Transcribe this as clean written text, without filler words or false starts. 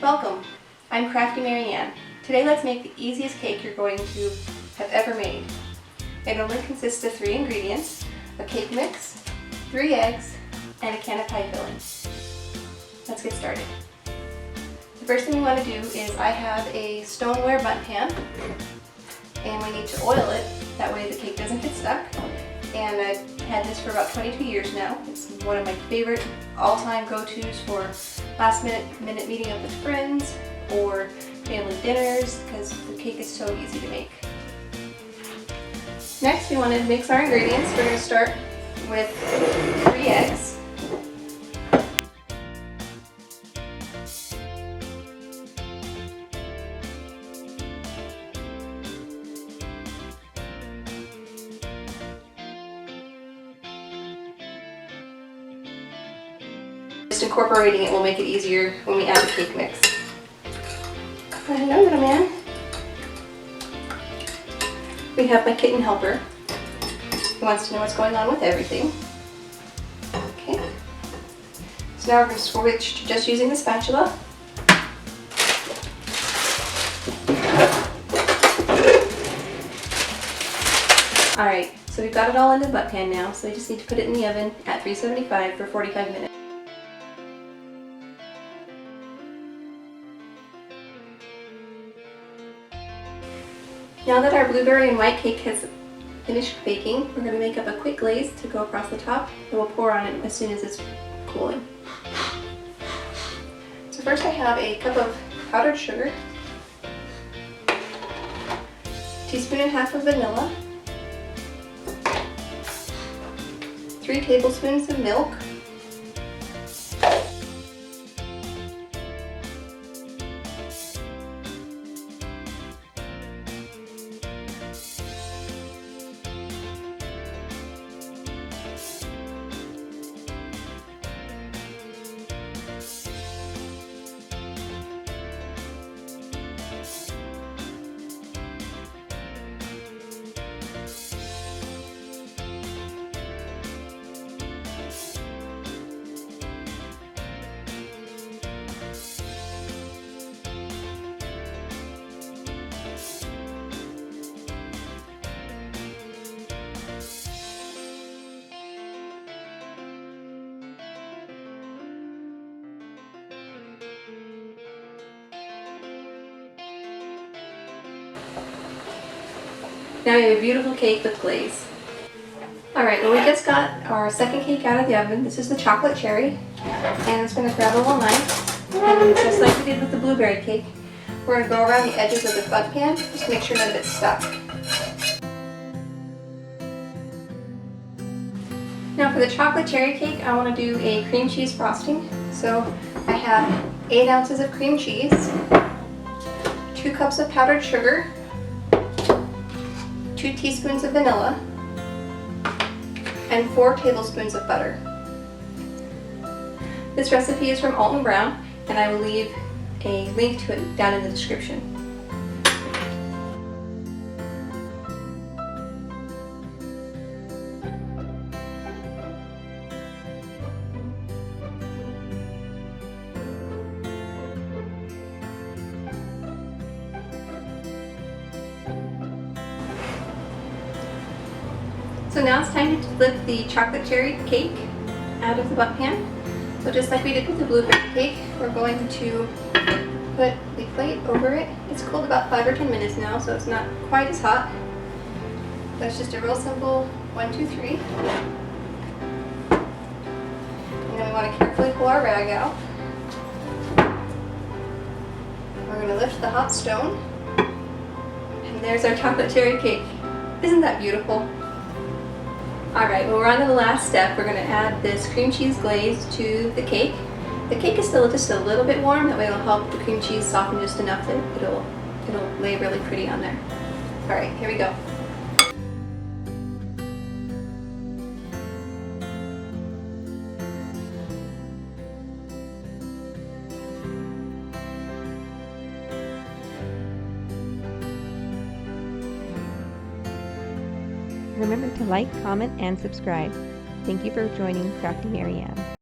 Welcome! I'm Crafty Maryanne. Today let's make the easiest cake you're going to have ever made. It only consists of 3 ingredients, a cake mix, 3 eggs, and a can of pie filling. Let's get started. The first thing we want to do is I have a stoneware Bundt pan, and we need to oil it, that way the cake doesn't get stuck. And I've had this for about 22 years now. It's one of my favorite all-time go-tos for last minute meeting up with friends or family dinners because the cake is so easy to make. Next, we want to mix our ingredients. We're going to start with 3 eggs. Just incorporating it will make it easier when we add the cake mix. I know, little man. We have my kitten helper. He wants to know what's going on with everything. Okay. So now we're going to switch to just using the spatula. Alright, so we've got it all in the Bundt pan now, so we just need to put it in the oven at 375 for 45 minutes. Now that our blueberry and white cake has finished baking, we're going to make up a quick glaze to go across the top, and we'll pour on it as soon as it's cooling. So first I have a cup of powdered sugar, 1.5 teaspoons of vanilla, 3 tablespoons of milk, Now we have a beautiful cake with glaze. Alright, well we just got our second cake out of the oven. This is the chocolate cherry. And I'm just going to grab a little knife. And just like we did with the blueberry cake, we're going to go around the edges of the Bundt pan just to make sure none of it's stuck. Now for the chocolate cherry cake, I want to do a cream cheese frosting. So I have 8 ounces of cream cheese, 2 cups of powdered sugar, 2 teaspoons of vanilla, and 4 tablespoons of butter. This recipe is from Alton Brown, and I will leave a link to it down in the description. So now it's time to flip the chocolate cherry cake out of the Bundt pan. So just like we did with the blueberry cake, we're going to put the plate over it. It's cooled about 5 or 10 minutes now, so it's not quite as hot. That's just a real simple 1, 2, 3. And then we want to carefully pull our rag out. We're going to lift the hot stone. And there's our chocolate cherry cake. Isn't that beautiful? Alright, well we're on to the last step. We're going to add this cream cheese glaze to the cake. The cake is still just a little bit warm, that way it'll help the cream cheese soften just enough that it'll lay really pretty on there. Alright, here we go. Remember to like, comment, and subscribe. Thank you for joining Crafty Maryanne.